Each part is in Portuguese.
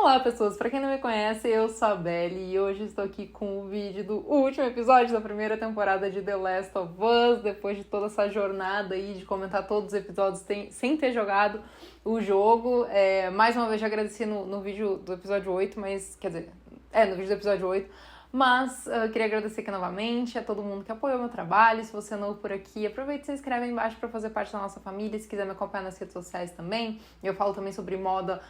Olá pessoas, pra quem não me conhece, eu sou a Belly e hoje estou aqui com o vídeo do último episódio da primeira temporada de The Last of Us, depois de toda essa jornada aí de comentar todos os episódios sem ter jogado o jogo. Mais uma vez já agradeci no vídeo do episódio 8, mas, quer dizer, no vídeo do episódio 8, mas queria agradecer aqui novamente a todo mundo que apoiou meu trabalho. Se você é novo por aqui, aproveita e se inscreve aí embaixo para fazer parte da nossa família. Se quiser me acompanhar nas redes sociais também, eu falo também sobre moda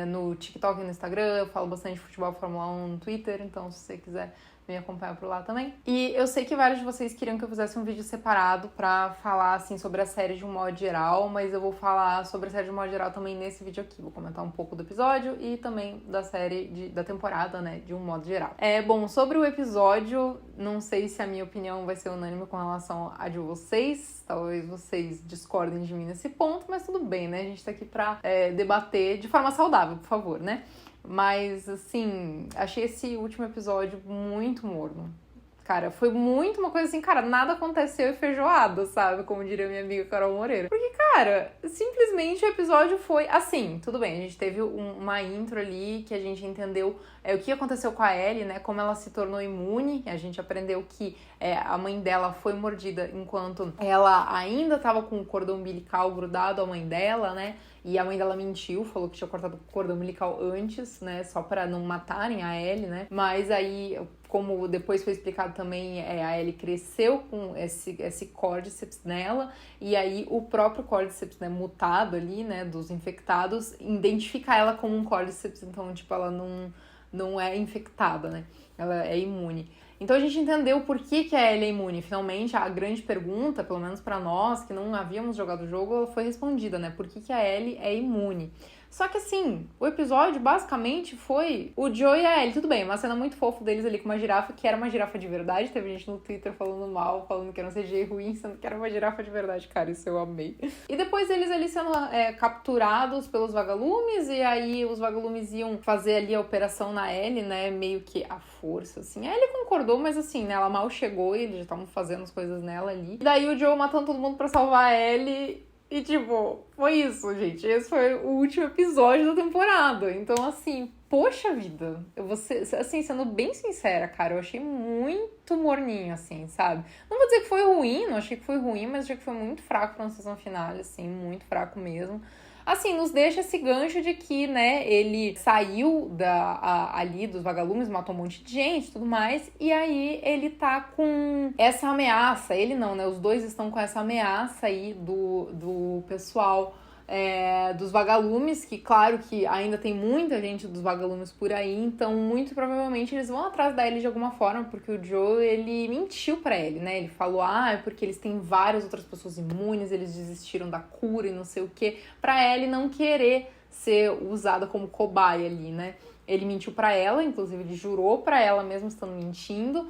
no TikTok e no Instagram, eu falo bastante de futebol Fórmula 1 no Twitter, então se você quiser me acompanhar por lá também. E eu sei que vários de vocês queriam que eu fizesse um vídeo separado pra falar, assim, sobre a série de um modo geral, mas eu vou falar sobre a série de um modo geral também nesse vídeo aqui. Vou comentar um pouco do episódio e também da série, da temporada, né, de um modo geral. Bom, sobre o episódio, não sei se a minha opinião vai ser unânime com relação à de vocês, talvez vocês discordem de mim nesse ponto, mas tudo bem, né, a gente tá aqui pra debater de forma saudável, por favor, né? Mas, assim, achei esse último episódio muito morno. Cara, foi muito uma coisa assim, cara, nada aconteceu e feijoada, sabe? Como diria minha amiga Carol Moreira. Porque, cara, simplesmente o episódio foi assim, tudo bem, a gente teve uma intro ali que a gente entendeu o que aconteceu com a Ellie, né? Como ela se tornou imune. A gente aprendeu que a mãe dela foi mordida enquanto ela ainda tava com o cordão umbilical grudado à mãe dela, né? E a mãe dela mentiu, falou que tinha cortado o cordão umbilical antes, né? Só pra não matarem a Ellie, né? Mas aí, como depois foi explicado também, a Ellie cresceu com esse córdiceps nela. E aí o próprio córdiceps, né, mutado ali, né, dos infectados, identifica ela como um córdiceps. Então, tipo, ela não é infectada, né? Ela é imune. Então a gente entendeu por que a Ellie é imune. Finalmente, a grande pergunta, pelo menos pra nós, que não havíamos jogado o jogo, ela foi respondida, né? Por que a Ellie é imune? Só que assim, o episódio basicamente foi o Joe e a Ellie. Tudo bem, uma cena muito fofa deles ali com uma girafa, que era uma girafa de verdade. Teve gente no Twitter falando mal, falando que era um CGI ruim, sendo que era uma girafa de verdade. Cara, isso eu amei. E depois eles ali sendo capturados pelos vagalumes, e aí os vagalumes iam fazer ali a operação na Ellie, né? Meio que à força, assim. A Ellie concordou, mas assim, né? Ela mal chegou e eles já estavam fazendo as coisas nela ali. E daí o Joe matando todo mundo pra salvar a Ellie. E, tipo, foi isso, gente. Esse foi o último episódio da temporada. Então, assim, poxa vida. Eu vou ser, assim, sendo bem sincera, cara, eu achei muito morninho, assim, sabe? Não vou dizer que foi ruim, não achei que foi ruim, mas achei que foi muito fraco na season finale, assim, muito fraco mesmo. Assim, nos deixa esse gancho de que, né, ele saiu ali dos vagalumes, matou um monte de gente e tudo mais, e aí ele tá com essa ameaça, ele não, né, os dois estão com essa ameaça aí do pessoal dos vagalumes, que claro que ainda tem muita gente dos vagalumes por aí, então muito provavelmente eles vão atrás da Ellie de alguma forma, porque o Joe, ele mentiu pra ele, né, ele falou, é porque eles têm várias outras pessoas imunes, eles desistiram da cura e não sei o que, pra Ellie não querer ser usada como cobaia ali, né, ele mentiu pra ela, inclusive ele jurou pra ela mesmo estando mentindo,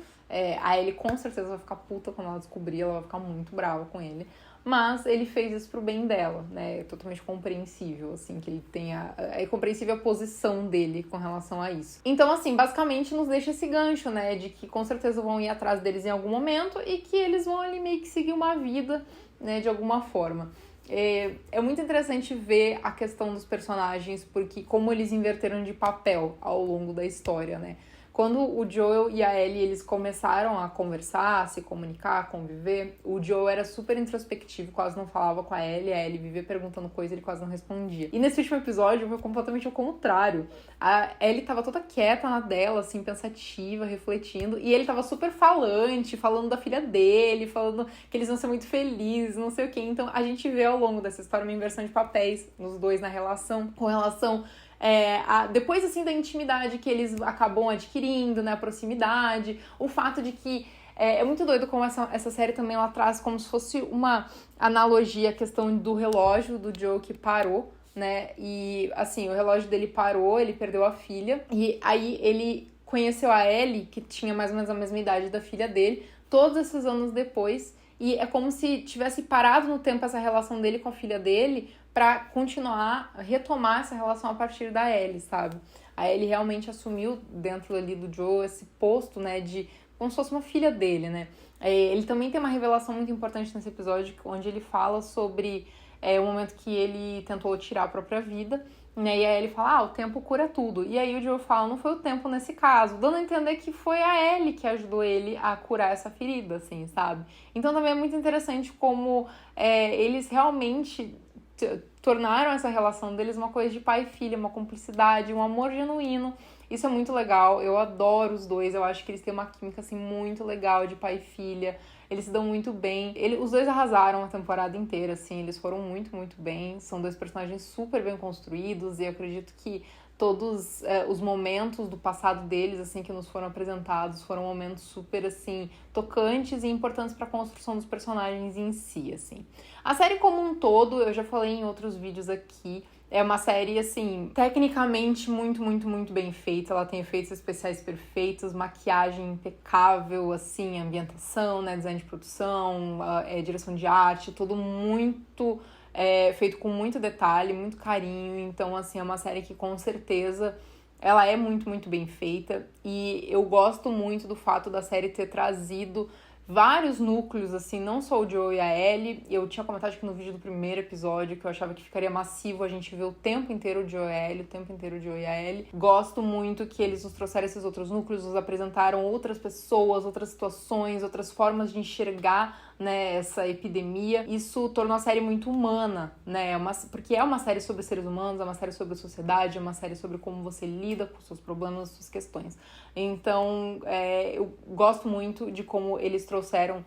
a Ellie com certeza vai ficar puta quando ela descobrir, ela vai ficar muito brava com ele. Mas ele fez isso pro bem dela, né? É totalmente compreensível, assim, que ele tenha... É compreensível a posição dele com relação a isso. Então, assim, basicamente nos deixa esse gancho, né? De que com certeza vão ir atrás deles em algum momento e que eles vão ali meio que seguir uma vida, né? De alguma forma. É muito interessante ver a questão dos personagens, porque como eles inverteram de papel ao longo da história, né? Quando o Joel e a Ellie, eles começaram a conversar, a se comunicar, a conviver, o Joel era super introspectivo, quase não falava com a Ellie vivia perguntando coisa, ele quase não respondia. E nesse último episódio foi completamente ao contrário. A Ellie tava toda quieta na dela, assim, pensativa, refletindo, e ele tava super falante, falando da filha dele, falando que eles vão ser muito felizes, não sei o quê. Então a gente vê ao longo dessa história uma inversão de papéis nos dois na relação, com relação... depois assim da intimidade que eles acabam adquirindo, né, a proximidade, o fato de que é muito doido como essa série também ela traz como se fosse uma analogia à questão do relógio do Joe que parou, né, e assim, o relógio dele parou, ele perdeu a filha, e aí ele conheceu a Ellie, que tinha mais ou menos a mesma idade da filha dele, todos esses anos depois, e é como se tivesse parado no tempo essa relação dele com a filha dele, pra continuar, retomar essa relação a partir da Ellie, sabe? A Ellie realmente assumiu dentro ali do Joe esse posto, né, de como se fosse uma filha dele, né? Ele também tem uma revelação muito importante nesse episódio, onde ele fala sobre o momento que ele tentou tirar a própria vida, E aí a Ellie fala, o tempo cura tudo. E aí o Joel fala, não foi o tempo nesse caso, dando a entender que foi a Ellie que ajudou ele a curar essa ferida, assim, sabe? Então também é muito interessante como eles realmente tornaram essa relação deles uma coisa de pai e filha, uma cumplicidade, um amor genuíno. Isso é muito legal, eu adoro os dois, eu acho que eles têm uma química, assim, muito legal de pai e filha. Eles se dão muito bem. Os dois arrasaram a temporada inteira, assim. Eles foram muito, muito bem. São dois personagens super bem construídos. E eu acredito que todos os momentos do passado deles, assim, que nos foram apresentados, foram momentos super, assim, tocantes e importantes para a construção dos personagens em si, assim. A série como um todo, eu já falei em outros vídeos aqui, é uma série, assim, tecnicamente muito, muito, muito bem feita. Ela tem efeitos especiais perfeitos, maquiagem impecável, assim, ambientação, né, design de produção, direção de arte, tudo muito feito com muito detalhe, muito carinho. Então, assim, é uma série que com certeza ela é muito, muito bem feita. E eu gosto muito do fato da série ter trazido vários núcleos, assim, não só o Joel e a Ellie. Eu tinha comentado aqui no vídeo do primeiro episódio que eu achava que ficaria massivo a gente ver o tempo inteiro o Joel e a Ellie, o tempo inteiro o Joel e a Ellie. Gosto muito que eles nos trouxeram esses outros núcleos, nos apresentaram outras pessoas, outras situações, outras formas de enxergar, né, essa epidemia. Isso tornou a série muito humana, né, porque é uma série sobre seres humanos, é uma série sobre a sociedade, é uma série sobre como você lida com os seus problemas, suas questões. Então, eu gosto muito de como eles trouxeram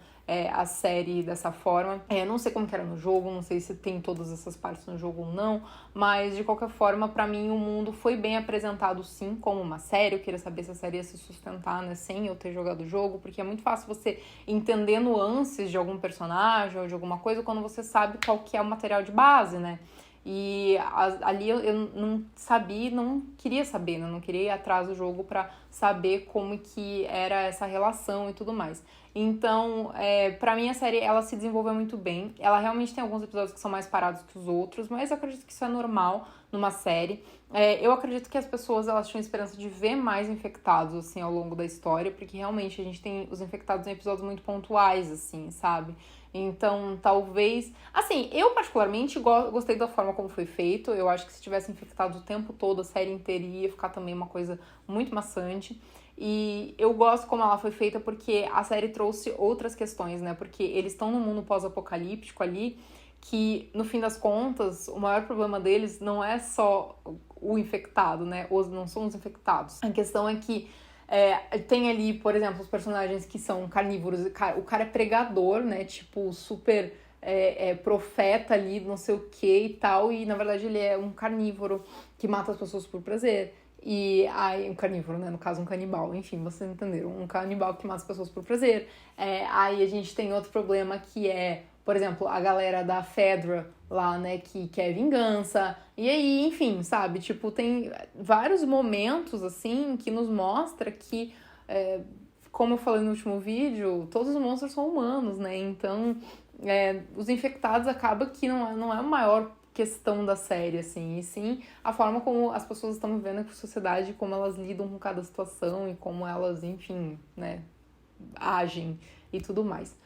a série dessa forma. Não sei como que era no jogo, não sei se tem todas essas partes no jogo ou não, mas de qualquer forma, pra mim, o mundo foi bem apresentado sim como uma série. Eu queria saber se a série ia se sustentar, né, sem eu ter jogado o jogo, porque é muito fácil você entender nuances de algum personagem ou de alguma coisa quando você sabe qual que é o material de base, né? E ali eu não sabia, não queria saber, né? Não queria ir atrás do jogo pra saber como que era essa relação e tudo mais. Então, pra mim a série, ela se desenvolveu muito bem. Ela realmente tem alguns episódios que são mais parados que os outros, mas eu acredito que isso é normal numa série. Eu acredito que as pessoas, elas tinham esperança de ver mais infectados, assim, ao longo da história, porque realmente a gente tem os infectados em episódios muito pontuais, assim, sabe? Então, talvez... Assim, eu particularmente gostei da forma como foi feito. Eu acho que se tivesse infectado o tempo todo, a série inteira ia ficar também uma coisa muito maçante. E eu gosto como ela foi feita porque a série trouxe outras questões, né? Porque eles estão num mundo pós-apocalíptico ali, que, no fim das contas, o maior problema deles não é só o infectado, né? Não são os infectados. A questão é que tem ali, por exemplo, os personagens que são carnívoros. O cara é pregador, né? Tipo, super profeta ali, não sei o que e tal. E, na verdade, ele é um carnívoro que mata as pessoas por prazer. E aí, um carnívoro, né? No caso, um canibal. Enfim, vocês entenderam. Um canibal que mata as pessoas por prazer. Aí a gente tem outro problema que é, por exemplo, a galera da Fedra lá, né, que quer vingança. E aí, enfim, sabe? Tipo, tem vários momentos, assim, que nos mostra que, como eu falei no último vídeo, todos os monstros são humanos, né? Então, os infectados acaba que não é a maior questão da série, assim, e sim a forma como as pessoas estão vivendo com a sociedade, como elas lidam com cada situação e como elas, enfim, né, agem e tudo mais.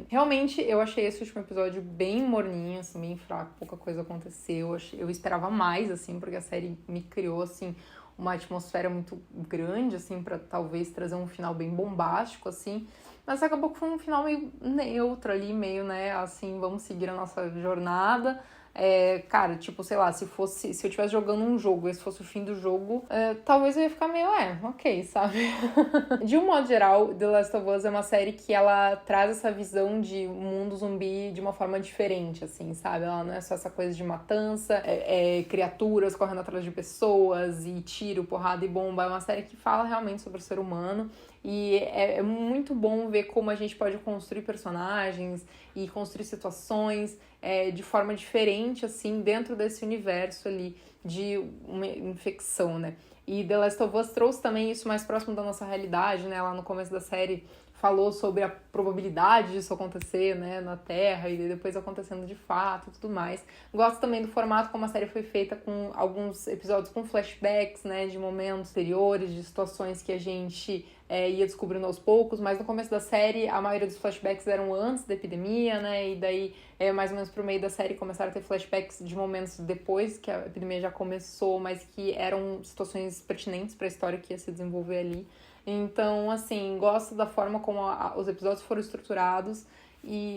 Realmente eu achei esse último episódio bem morninho, assim, bem fraco, pouca coisa aconteceu. Eu esperava mais, assim, porque a série me criou, assim, uma atmosfera muito grande, assim, pra talvez trazer um final bem bombástico, assim. Mas acabou que foi um final meio neutro ali, meio, né, assim, vamos seguir a nossa jornada. Cara, tipo, sei lá, se eu estivesse jogando um jogo e esse fosse o fim do jogo, talvez eu ia ficar meio, ok, sabe? De um modo geral, The Last of Us é uma série que ela traz essa visão de um mundo zumbi de uma forma diferente, assim, sabe? Ela não é só essa coisa de matança, criaturas correndo atrás de pessoas e tiro, porrada e bomba. É uma série que fala realmente sobre o ser humano. E é muito bom ver como a gente pode construir personagens e construir situações de forma diferente, assim, dentro desse universo ali de uma infecção, né? E The Last of Us trouxe também isso mais próximo da nossa realidade, né? Lá no começo da série falou sobre a probabilidade disso acontecer, né, na Terra, e depois acontecendo de fato e tudo mais. Gosto também do formato como a série foi feita, com alguns episódios com flashbacks, né, de momentos anteriores, de situações que a gente ia descobrindo aos poucos, mas no começo da série a maioria dos flashbacks eram antes da epidemia, né, e daí mais ou menos pro meio da série começaram a ter flashbacks de momentos depois que a epidemia já começou, mas que eram situações pertinentes para a história que ia se desenvolver ali. Então, assim, gosto da forma como os episódios foram estruturados.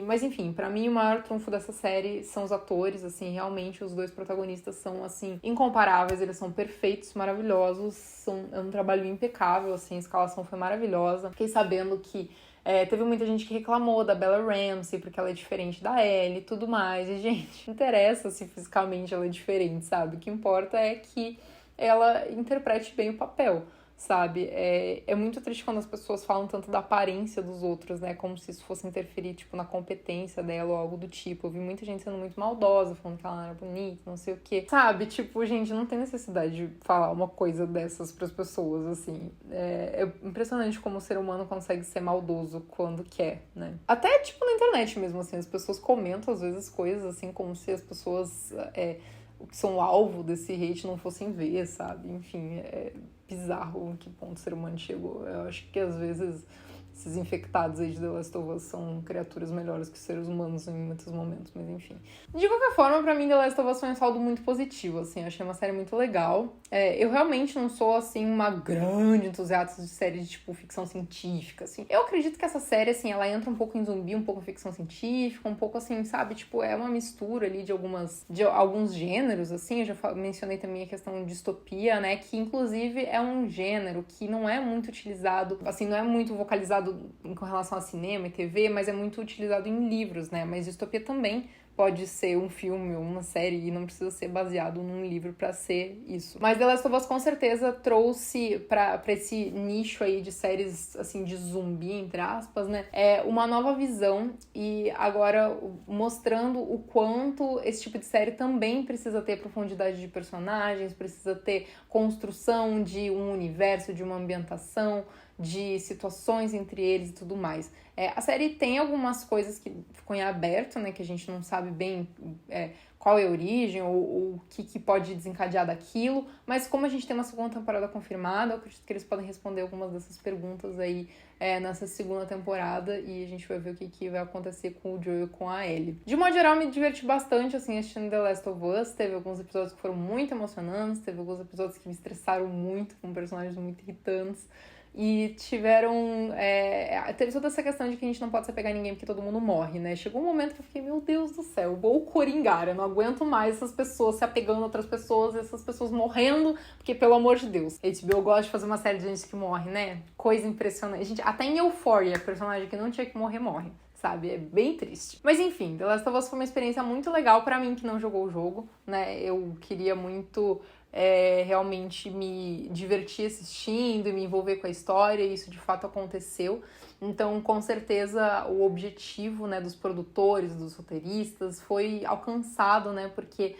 Mas, enfim, pra mim o maior trunfo dessa série são os atores, assim, realmente os dois protagonistas são, assim, incomparáveis, eles são perfeitos, maravilhosos, é um trabalho impecável, assim, a escalação foi maravilhosa. Fiquei sabendo que teve muita gente que reclamou da Bella Ramsey, porque ela é diferente da Ellie e tudo mais, e, gente, não interessa se fisicamente ela é diferente, sabe? O que importa é que ela interprete bem o papel, sabe? É muito triste quando as pessoas falam tanto da aparência dos outros, né? Como se isso fosse interferir, tipo, na competência dela ou algo do tipo. Eu vi muita gente sendo muito maldosa, falando que ela não era bonita, não sei o quê. Sabe? Tipo, gente, não tem necessidade de falar uma coisa dessas pras pessoas, assim. É impressionante como o ser humano consegue ser maldoso quando quer, né? Até, tipo, na internet mesmo, assim. As pessoas comentam, às vezes, coisas, assim, como se as pessoas... o que são alvo desse hate não fossem ver, sabe? Enfim, é bizarro em que ponto o ser humano chegou. Eu acho que às vezes esses infectados aí de The Last of Us são criaturas melhores que seres humanos em muitos momentos, mas enfim. De qualquer forma, pra mim The Last of Us foi um saldo muito positivo, assim, eu achei uma série muito legal. Eu realmente não sou, assim, uma grande entusiasta de séries de, tipo, ficção científica, assim. Eu acredito que essa série, assim, ela entra um pouco em zumbi, um pouco em ficção científica, um pouco, assim, sabe, tipo, é uma mistura ali de alguns gêneros, assim. Eu já mencionei também a questão de distopia, né, que inclusive é um gênero que não é muito utilizado, assim, não é muito vocalizado com relação a cinema e TV, mas é muito utilizado em livros, né? Mas distopia também pode ser um filme ou uma série e não precisa ser baseado num livro pra ser isso. Mas The Last of Us com certeza trouxe pra esse nicho aí de séries, assim, de zumbi, entre aspas, né? Uma nova visão e agora mostrando o quanto esse tipo de série também precisa ter profundidade de personagens, precisa ter construção de um universo, de uma ambientação, de situações entre eles e tudo mais. A série tem algumas coisas que ficam em aberto, né, que a gente não sabe bem qual é a origem ou o que pode desencadear daquilo, mas como a gente tem uma segunda temporada confirmada, eu acredito que eles podem responder algumas dessas perguntas aí nessa segunda temporada e a gente vai ver o que vai acontecer com o Joel e com a Ellie. De modo geral, me diverti bastante, assim, assistindo The Last of Us. Teve alguns episódios que foram muito emocionantes, teve alguns episódios que me estressaram muito, com personagens muito irritantes. E teve toda essa questão de que a gente não pode se apegar a ninguém porque todo mundo morre, né? Chegou um momento que eu fiquei, meu Deus do céu, eu vou coringar, eu não aguento mais essas pessoas se apegando a outras pessoas, essas pessoas morrendo, porque pelo amor de Deus. HBO gosta de fazer uma série de gente que morre, né? Coisa impressionante. Gente, até em Euphoria, personagem que não tinha que morrer, morre. Sabe? É bem triste. Mas enfim, The Last of Us foi uma experiência muito legal pra mim que não jogou o jogo, né? Eu queria muito realmente me divertir assistindo e me envolver com a história, e isso de fato aconteceu. Então, com certeza, o objetivo, né, dos produtores, dos roteiristas, foi alcançado, né? Porque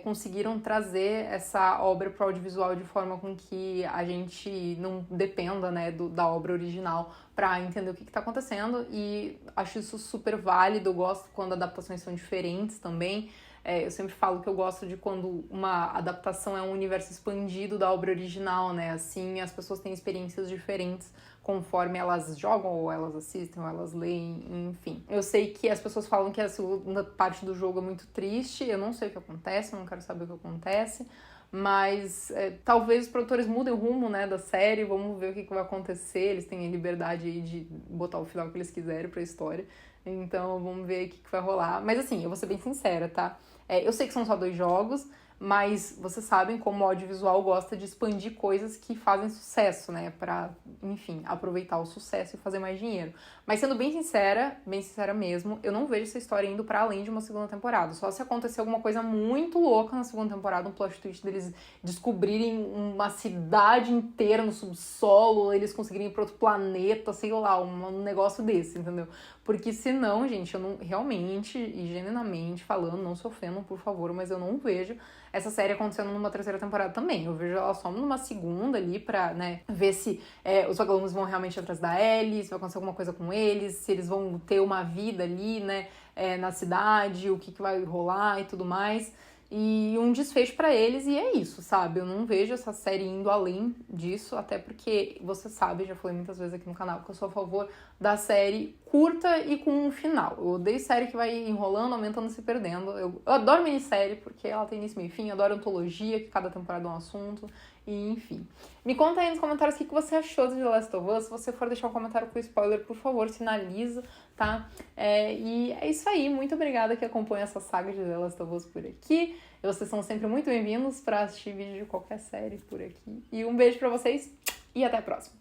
conseguiram trazer essa obra para o audiovisual de forma com que a gente não dependa, né, da obra original para entender o que está acontecendo, e acho isso super válido. Eu gosto quando adaptações são diferentes também. Eu sempre falo que eu gosto de quando uma adaptação é um universo expandido da obra original, né? Assim, as pessoas têm experiências diferentes conforme elas jogam, ou elas assistem, ou elas leem, enfim. Eu sei que as pessoas falam que a segunda parte do jogo é muito triste, eu não sei o que acontece, eu não quero saber o que acontece, mas talvez os produtores mudem o rumo, né, da série, vamos ver o que vai acontecer. Eles têm a liberdade aí de botar o final que eles quiserem pra história, então vamos ver o que vai rolar. Mas assim, eu vou ser bem sincera, tá? Eu sei que são só 2 jogos, mas vocês sabem como o audiovisual gosta de expandir coisas que fazem sucesso, né? Pra, enfim, aproveitar o sucesso e fazer mais dinheiro. Mas sendo bem sincera mesmo, eu não vejo essa história indo pra além de uma segunda temporada. Só se acontecer alguma coisa muito louca na segunda temporada, um plot twist deles descobrirem uma cidade inteira no subsolo, eles conseguirem ir pra outro planeta, sei lá, um negócio desse, entendeu? porque senão, gente, eu não, realmente e genuinamente falando, não se ofendam, por favor, mas eu não vejo essa série acontecendo numa terceira temporada também. Eu vejo ela só numa segunda ali pra, né, ver se os vagalumes vão realmente atrás da Ellie, se vai acontecer alguma coisa com eles, se eles vão ter uma vida ali, né, na cidade, o que vai rolar e tudo mais. E um desfecho pra eles, e é isso, sabe? Eu não vejo essa série indo além disso, até porque você sabe, já falei muitas vezes aqui no canal, que eu sou a favor da série curta e com um final. Eu odeio série que vai enrolando, aumentando e se perdendo. Eu adoro minissérie, porque ela tem início, meio e fim, adoro antologia, que cada temporada é um assunto, e enfim. Me conta aí nos comentários o que você achou de The Last of Us. Se você for deixar um comentário com spoiler, por favor, sinaliza, tá? E é isso aí. Muito obrigada que acompanha essa saga de The Last of Us por aqui. E vocês são sempre muito bem-vindos para assistir vídeo de qualquer série por aqui. E um beijo pra vocês e até a próxima.